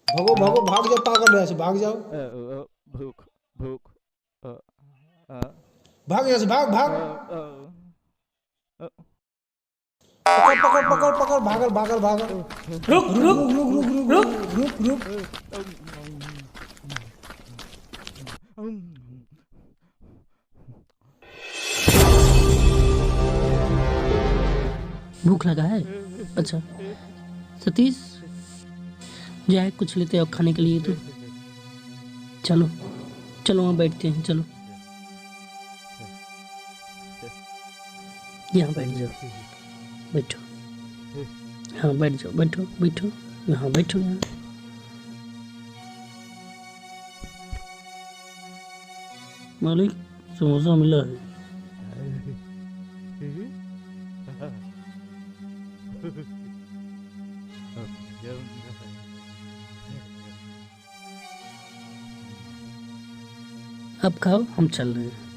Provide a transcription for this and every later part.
भागो भागो, भाग जाओ पागल, यहाँ से भाग जाओ। भूख भूख अ, अ, भाग यहाँ से, भाग अ, भाग। अ, अ, पकड़ पकड़ पकड़ पकड़, भागल भागल भागल। रुक रुक रुक रुक रुक रुक रुक रुक रुक। भूख लगा है? अच्छा सतीश, जाए कुछ लेते आओ खाने के लिए। तो चलो चलो वहाँ बैठते हैं, चलो यहाँ बैठ जाओ, बैठो। हाँ बैठ जाओ, बैठो बैठो, यहाँ बैठो यहाँ। मालिक, समोसा मिला है। अब खाओ, हम चल रहे हैं।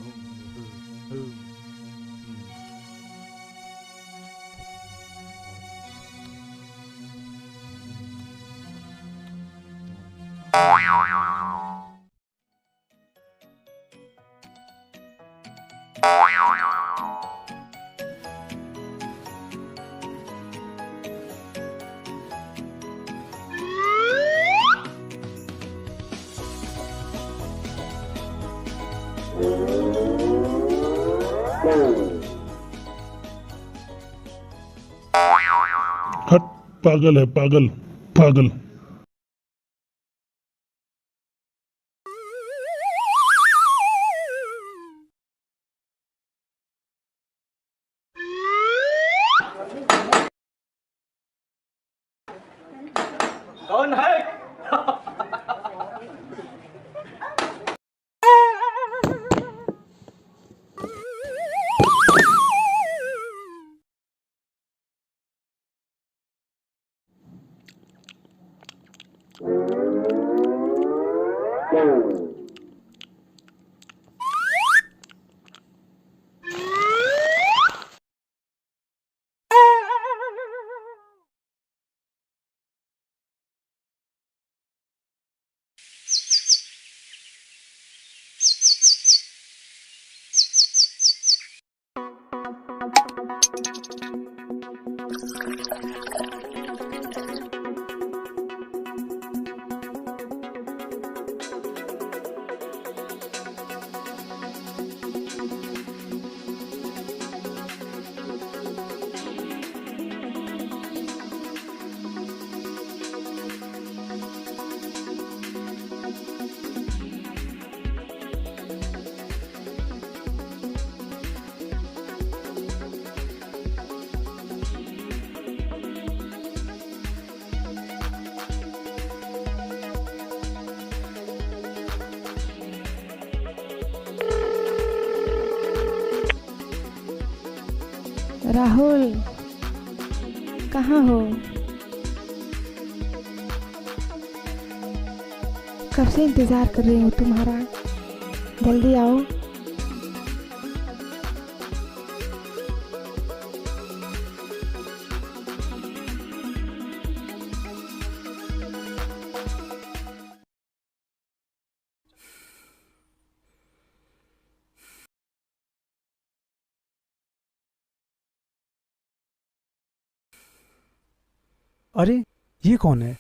हट, पागल है, पागल पागल। कौन है? राहुल, कहाँ हो? कब से इंतज़ार कर रही हूँ तुम्हारा, जल्दी आओ। अरे ये कौन है?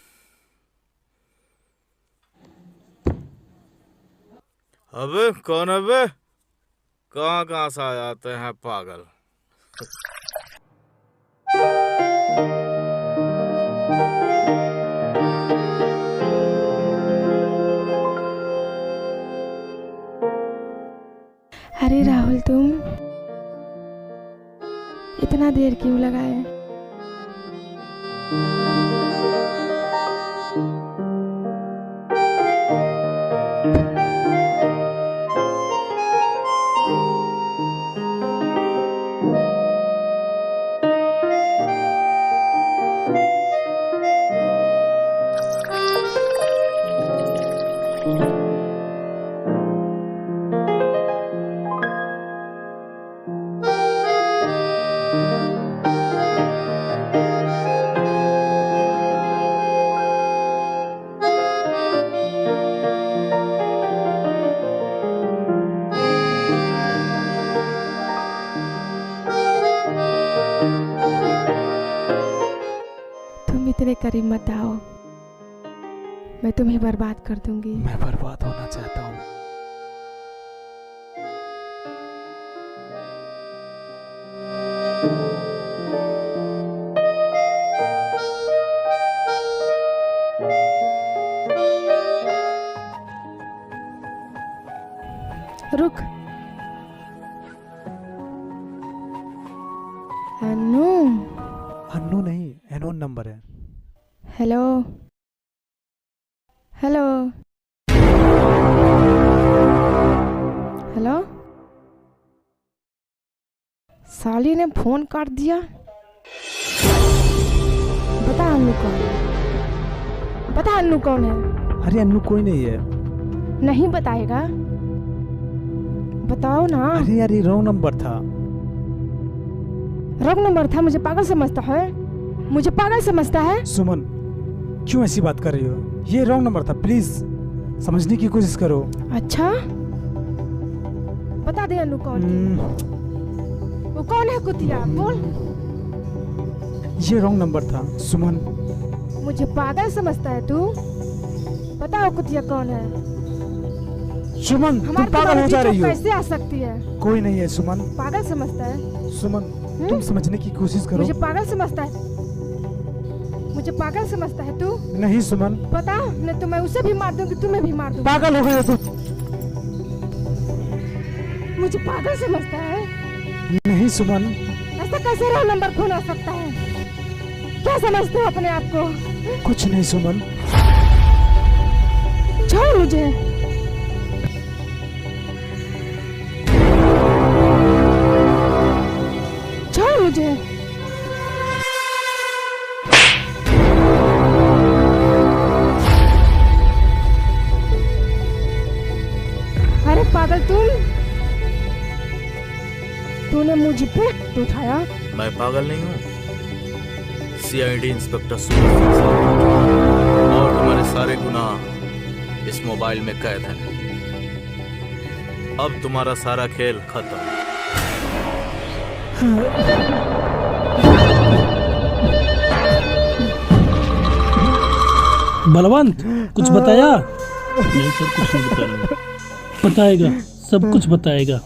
अबे कौन है बे? कहाँ कहाँ से आ जाते हैं पागल। अरे राहुल, तुम इतना देर क्यों लगाए? करीब मत आओ, मैं तुम्हें बर्बाद कर दूंगी। मैं बर्बाद होना चाहता हूँ। रुक। अनु। अन्नू नहीं, एनोन नंबर है। Hello hello hello. साली ने फोन काट दिया। बता अन्नू कौन है, बता अन्नू कौन है। अरे अन्नू कोई नहीं है। नहीं बताएगा, बताओ ना। अरे यार ये रॉन्ग नंबर था। रॉन्ग नंबर था? मुझे पागल समझता है, मुझे पागल समझता है। सुमन क्यों ऐसी बात कर रही हो? ये रॉन्ग नंबर था, प्लीज समझने की कोशिश करो। अच्छा बता दे अन्नू कौन है? वो कौन है कुतिया, बोल। ये रॉन्ग नंबर था सुमन। मुझे पागल समझता है तू? बताओ कुतिया कौन है? सुमन तुम हमारे पागल हो जा बीच में रही हो। कैसे आ सकती है? कोई नहीं है सुमन। पागल समझता है? सुमन तुम समझने की कोशिश करो। मुझे पागल समझता है, मुझे पागल समझता है तू? नहीं सुमन। पता नहीं तो मैं उसे भी मार दूंगी, तुम्हें भी मार दूंगी। पागल हो गए हो तुम। मुझे पागल समझता है? नहीं सुमन। ऐसा कैसे रॉन्ग नंबर फोन आ सकता है? क्या समझते हो अपने आप को? कुछ नहीं सुमन। छोड़ मुझे। छोड़ मुझे। अरे पागल तूने मुझ पे उठाया। मैं पागल नहीं हूँ, सीआईडी इंस्पेक्टर सूरज सिंह और तुम्हारे सारे गुनाह इस मोबाइल में कैद हैं। अब तुम्हारा सारा खेल खत्म। बलवंत कुछ बताया? नहीं सर, कुछ नहीं बता रहा। बताएगा, सब कुछ बताएगा।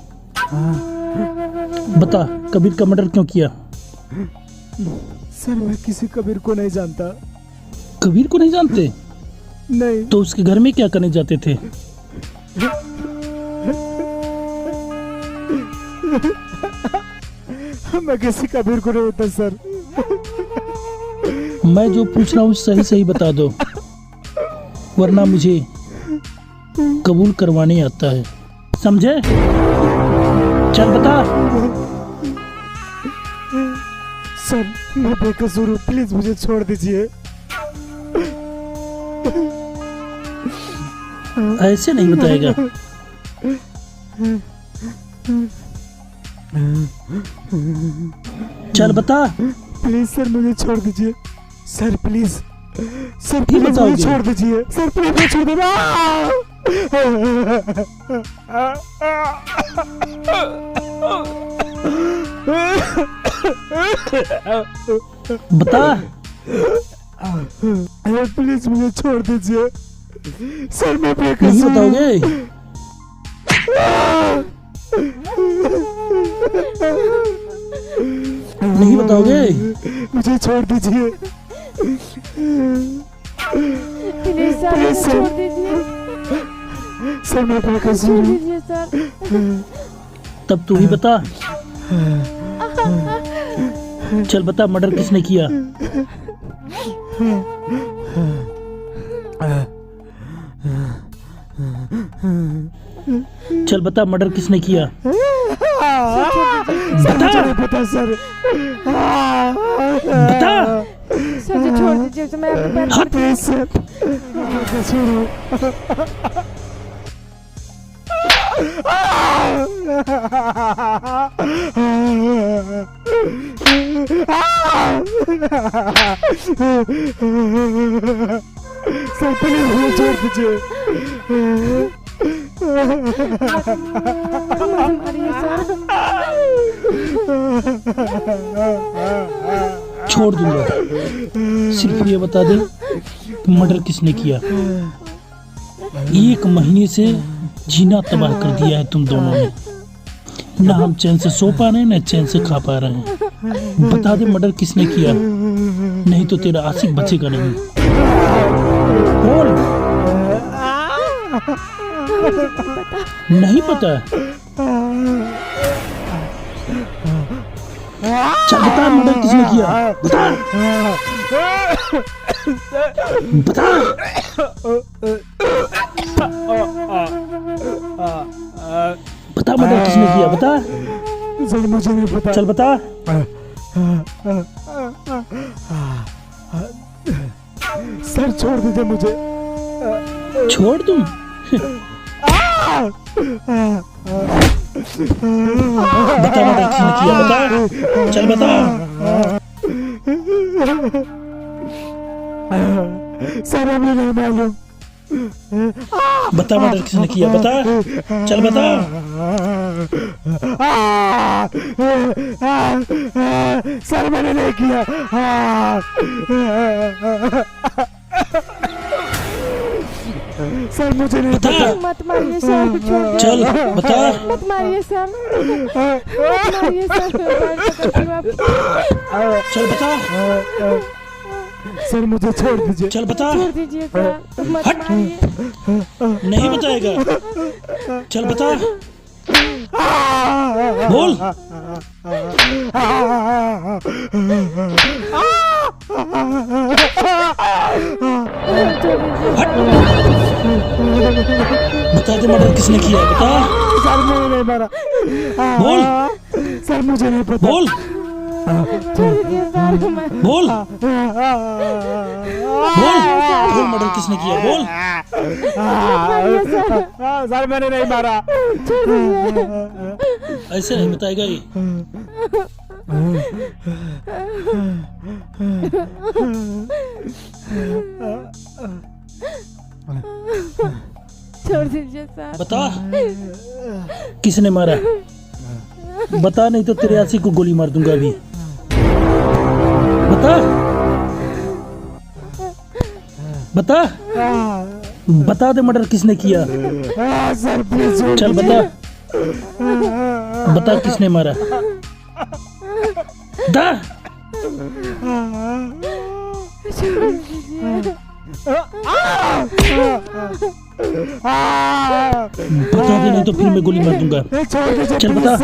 बता, कबीर का मर्डर क्यों किया? सर मैं किसी कबीर को नहीं जानता। कबीर को नहीं जानते? नहीं। तो उसके घर में क्या करने जाते थे? मैं किसी कबीर को नहीं होता सर। मैं जो पूछ रहा हूँ सही सही बता दो, वरना मुझे कबूल करवाने आता है, समझे? चल बता। सर मैं बेकसूर हूँ, प्लीज मुझे छोड़ दीजिए। ऐसे नहीं बताएगा। चल बता। प्लीज सर मुझे छोड़ दीजिए। सर प्लीज, सर ठीक प्लीज मुझे बताओगे? छोड़ दीजिए। सर प्लीज मुझे छोड़ दीजिए। बता। प्लीज मुझे छोड़ दीजिए। सर मैं नहीं बेकसूर हूँ। बताओगे? नहीं बताओगे? मुझे छोड़ दीजिए। प्लीज सर, मुझे छोड़ दीजिए। सर मैं बेकसूर छोड़ हूँ। दीजिए सर। तब तू ही बता। चल बता, मर्डर किसने किया? चल बता, मर्डर किसने किया? मुझे नहीं पता सर। बता। सर जी छोड़ दीजिए, तो मैं आपके पैर हट। प्लीज सर मैं बेकसूर हूँ। सर प्लीज मुझे छोड़ दीजिए। मारिए सर। छोड़ दूंगा, सिर्फ ये बता दे कि मर्डर किसने किया। 1 महीने से जीना तबाह कर दिया है तुम दोनों ने, ना हम चैन से सो पा रहे हैं ना चैन से खा पा रहे हैं। बता दे मर्डर किसने किया, नहीं तो तेरा आशिक बचेगा नहीं। बोल। नहीं पता? चल बता मर्डर किसने किया, बता बता। बता मर्डर किसने किया, बता। सर मुझे नहीं पता। चल बता। सर छोड़ दीजिए मुझे। छोड़ दूं? बता मर्डर किसने किया, बता। चल बता। सर हमें नहीं मालूम। बता मर्डर किसने किया, बता। चल बता। सर मैंने नहीं किया। सर मुझे नहीं बता। पता। मत मारिए सर, छोड़ दो। चल बता। मत मारिए सर, मत मारिए सर, पैर पकड़ती हूँ आपकी। चल बता। सर मुझे छोड़ दीजिए। चल बता। छोड़ दीजिए सर, मत हट। मारिए। नहीं बताएगा। चल बता। बोल। हट। बता दे मर्डर किसने किया, बता। सर मैंने नहीं मारा। बोल। सर मुझे नहीं पता। बोल। छोड़ दीजिए सर, मैं बोल। बोल। बोल मर्डर किसने किया, बोल। मारिए सर, सर मैंने नहीं मारा। छोड़ दीजिए। ऐसे नहीं बताएगा ये। छोड़ दीजिए सर। बता किसने मारा, बता नहीं तो तेरे आशिक को गोली मार दूंगा अभी। बता। बता। बता दे मर्डर किसने किया। सर प्लीज छोड़ चल बता। बता किसने मारा, बता। छोड़ दीजिए। बता दे नहीं तो फिर मैं गोली मार दूंगा। छोड़ दीजिए। चल बता।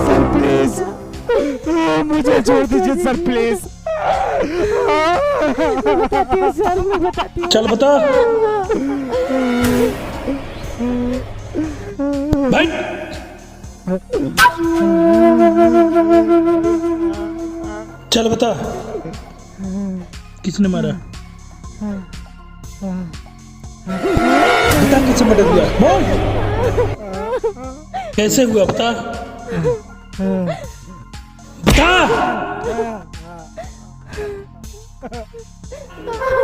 सर प्लीज मुझे छोड़ दीजिए सर प्लीज। बताती हूँ सर, मैं बताती हूँ। चल बता। भाई चल बता किसने मारा, बता किससे मर्डर हुआ, बोल। कैसे हुआ बता, बता।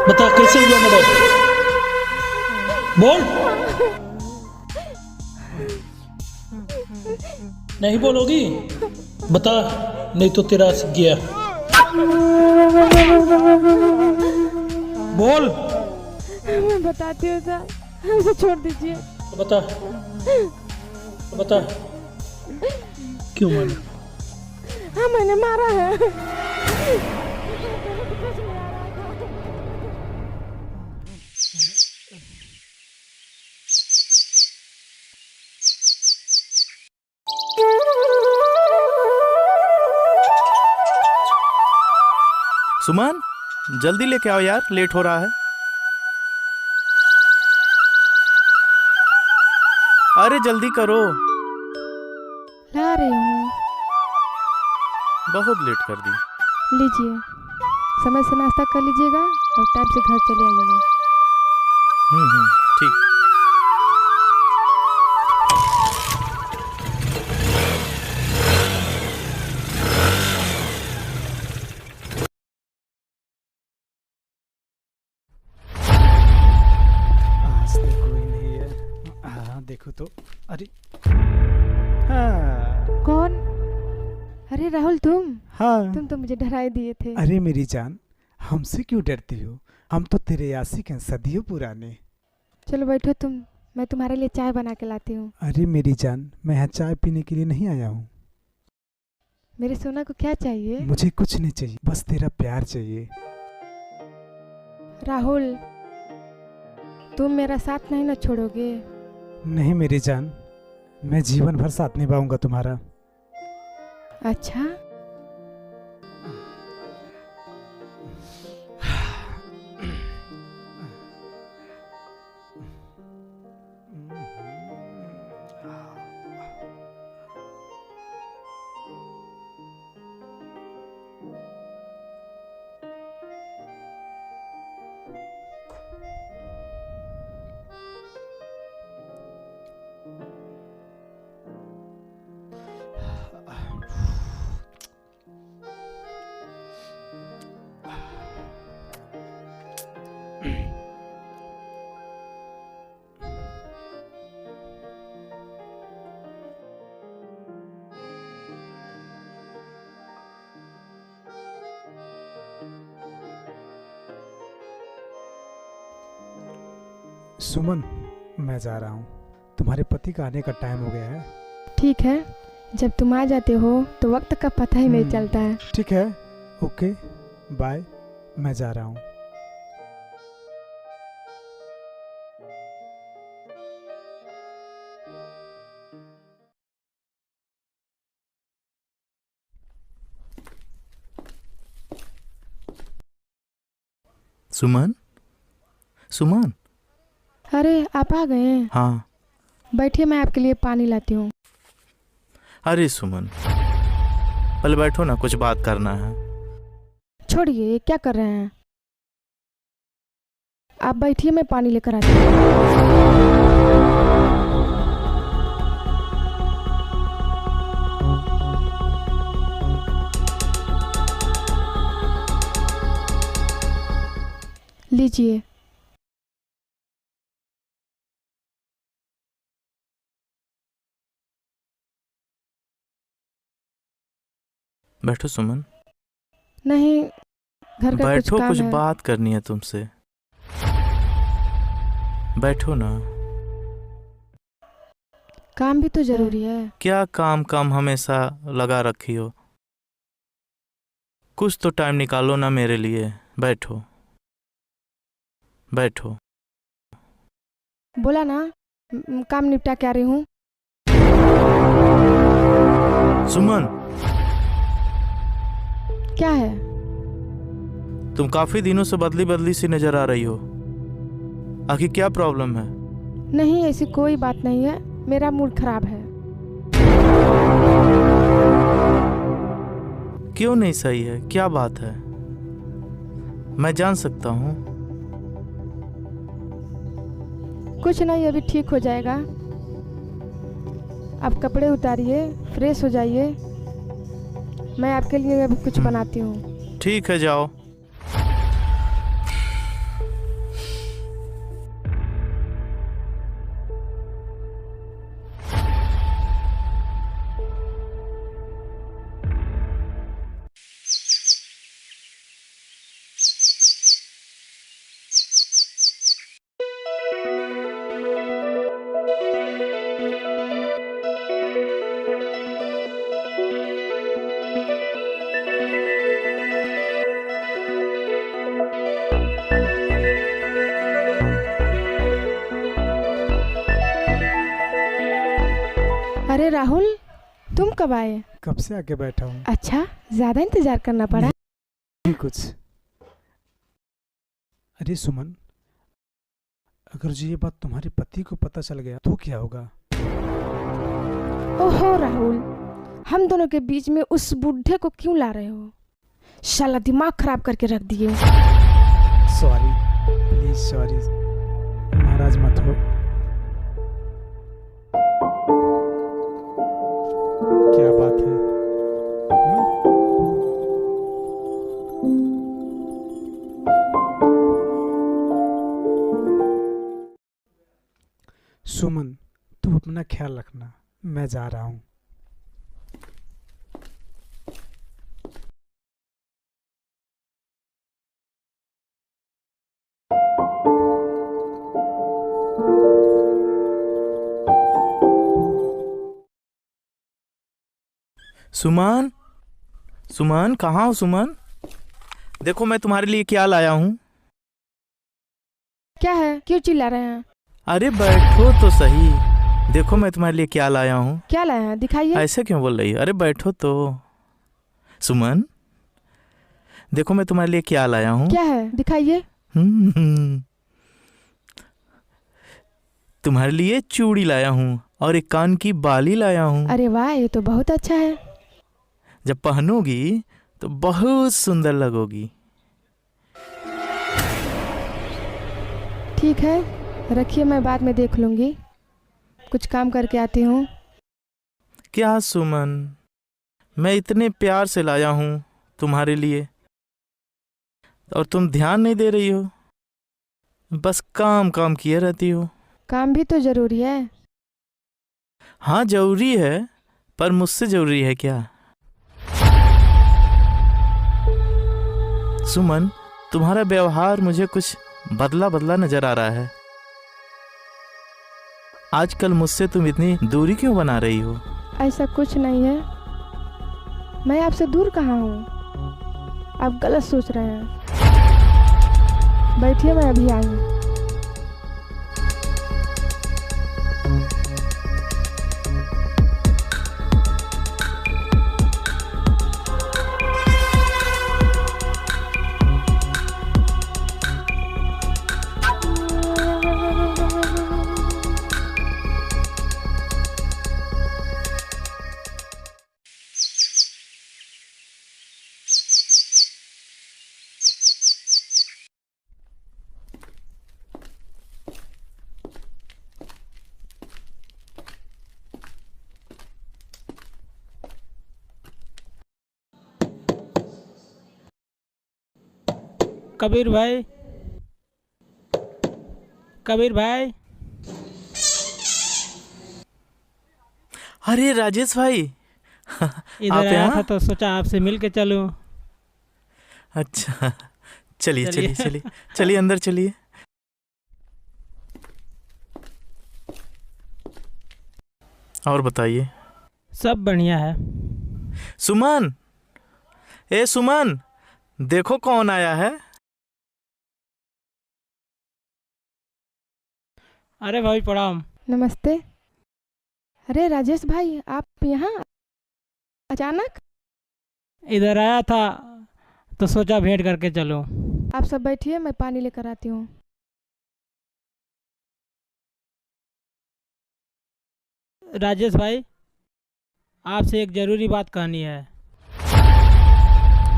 बता कैसे हुआ मर्डर, बोल। नहीं बोलोगी, बता नहीं तो तेरा आशिक गया। बोल। मैं बताती हूँ सर, मुझे छोड़ दीजिए। बता बता क्यों मारा। हाँ मैंने मारा है। सुमन जल्दी लेके आओ यार, लेट हो रहा है। अरे जल्दी करो, ला रही हूँ। बहुत लेट कर दी। लीजिए, समय से नाश्ता कर लीजिएगा और टाइम से घर चले आइएगा। ठीक। आज तो कोई नहीं है। हाँ देखो तो, अरे हाँ कौन? अरे राहुल तुम हाँ। तो मुझे डरा ही दिए थे। अरे मेरी जान, हमसे क्यों डरती हो? हम तो तेरे आशिक हैं, सदियों पुराने। चलो बैठो तुम, मैं तुम्हारे लिए चाय बना के लाती हूँ। अरे मेरी जान, मैं यहाँ चाय पीने के लिए नहीं आया हूँ। मेरे सोना को क्या चाहिए? मुझे कुछ नहीं चाहिए, बस तेरा प्यार चाहिए। राहुल तुम मेरा साथ नहीं ना छोड़ोगे? नहीं मेरी जान, मैं जीवन भर साथ निभाऊंगा तुम्हारा। अच्छा सुमन, मैं जा रहा हूँ, तुम्हारे पति का आने का टाइम हो गया है। ठीक है, जब तुम आ जाते हो तो वक्त का पता ही नहीं चलता है। ठीक है, ओके बाय, मैं जा रहा हूँ। सुमन, सुमन। अरे आप आ गए हैं? हाँ। बैठिए, मैं आपके लिए पानी लाती हूँ। अरे सुमन, पहले बैठो ना, कुछ बात करना है। छोड़िए, क्या कर रहे हैं आप? बैठिए, मैं पानी लेकर आती हूँ। लीजिए। बैठो सुमन। नहीं, घर का बैठो, कुछ काम कुछ है। बात करनी है तुमसे। बैठो ना। काम भी तो जरूरी है। क्या काम काम हमेशा लगा रखी हो? कुछ तो टाइम निकालो ना मेरे लिए। बैठो बैठो। बोला ना, काम निपटा के आ रही हूँ। सुमन, क्या है? तुम काफी दिनों से बदली बदली सी नजर आ रही हो। आखिर क्या प्रॉब्लम है? नहीं, ऐसी कोई बात नहीं है, मेरा मूड खराब है। क्यों नहीं सही है? क्या बात है? मैं जान सकता हूँ? कुछ नहीं, अभी ठीक हो जाएगा। आप कपड़े उतारिए, फ्रेश हो जाइए, मैं आपके लिए अभी कुछ बनाती हूँ। ठीक है, जाओ। अरे राहुल, तुम कब आए? कब से आके बैठा हूँ। अच्छा, ज्यादा इंतजार करना पड़ा? नहीं कुछ। अरे सुमन, अगर जो ये बात तुम्हारे पति को पता चल गया तो क्या होगा? ओहो राहुल, हम दोनों के बीच में उस बुढ़े को क्यों ला रहे हो? शाला दिमाग खराब करके रख दिए। सॉरी, प्लीज सॉरी, नाराज मत हो। क्या बात है? सुमन, तुम अपना ख्याल रखना, मैं जा रहा हूँ। सुमन, सुमन कहाँ हो सुमन? देखो मैं तुम्हारे लिए क्या लाया हूँ। क्या है, क्यों चिल्ला रहे हैं? अरे बैठो तो सही, देखो मैं तुम्हारे लिए क्या लाया हूँ। क्या लाए हैं, दिखाइए। ऐसे क्यों बोल रही है? अरे बैठो तो। सुमन देखो मैं तुम्हारे लिए क्या लाया हूँ। क्या है, दिखाइए। तुम्हारे लिए चूड़ी लाया हूँ और एक कान की बाली लाया हूँ। अरे वाह, ये तो बहुत अच्छा है। जब पहनोगी तो बहुत सुंदर लगोगी। ठीक है, रखिए, मैं बाद में देख लूंगी। कुछ काम करके आती हूँ। क्या सुमन, मैं इतने प्यार से लाया हूँ तुम्हारे लिए और तुम ध्यान नहीं दे रही हो, बस काम काम किए रहती हो। काम भी तो जरूरी है। हाँ जरूरी है, पर मुझसे जरूरी है क्या? सुमन तुम्हारा व्यवहार मुझे कुछ बदला बदला नजर आ रहा है। आजकल मुझसे तुम इतनी दूरी क्यों बना रही हो? ऐसा कुछ नहीं है, मैं आपसे दूर कहाँ हूँ, आप गलत सोच रहे हैं। बैठिए, मैं अभी आई हूँ। कबीर भाई, कबीर भाई। अरे राजेश भाई, इधर आप आया यहाँ? था तो सोचा आपसे मिल के चलूं। अच्छा चलिए चलिए। चलिए चलिए चलिए अंदर चलिए। और बताइए। सब बढ़िया है। सुमन, ए सुमन, देखो कौन आया है। अरे भाई प्रणाम। नमस्ते। अरे राजेश भाई, आप यहाँ अचानक? इधर आया था तो सोचा भेंट करके चलूं। आप सब बैठिए, मैं पानी लेकर आती हूँ। राजेश भाई, आपसे एक जरूरी बात कहनी है।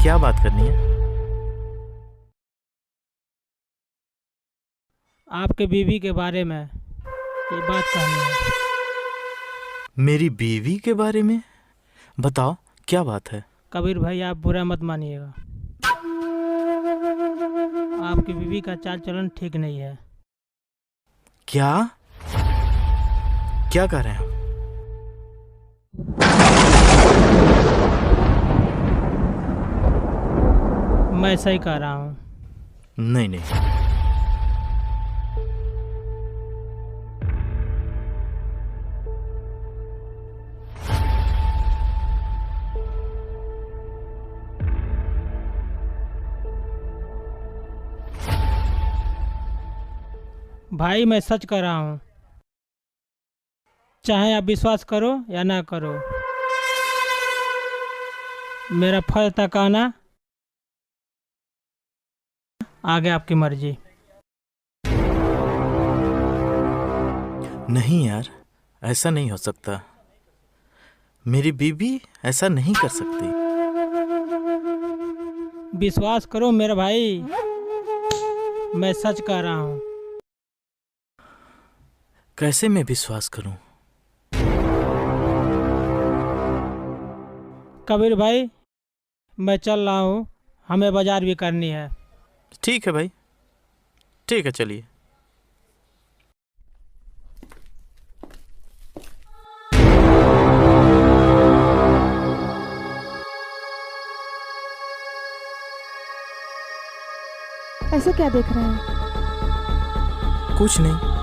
क्या बात करनी है? आपके बीवी के बारे में ये बात कहनी है। मेरी बीवी के बारे में? बताओ क्या बात है। कबीर भाई, आप बुरा मत मानिएगा, आपकी बीवी का चाल चलन ठीक नहीं है। क्या क्या कर रहे हैं? मैं सही कह रहा हूँ। नहीं नहीं, भाई मैं सच कह रहा हूँ, चाहे आप विश्वास करो या ना करो, मेरा फल तक आना, आगे आपकी मर्जी। नहीं यार, ऐसा नहीं हो सकता। मेरी बीवी ऐसा नहीं कर सकती। विश्वास करो मेरा भाई, मैं सच कह रहा हूँ। कैसे मैं विश्वास करूं? कबीर भाई, मैं चल रहा हूँ, हमें बाजार भी करनी है। ठीक है भाई, ठीक है चलिए। ऐसे क्या देख रहे हैं? कुछ नहीं।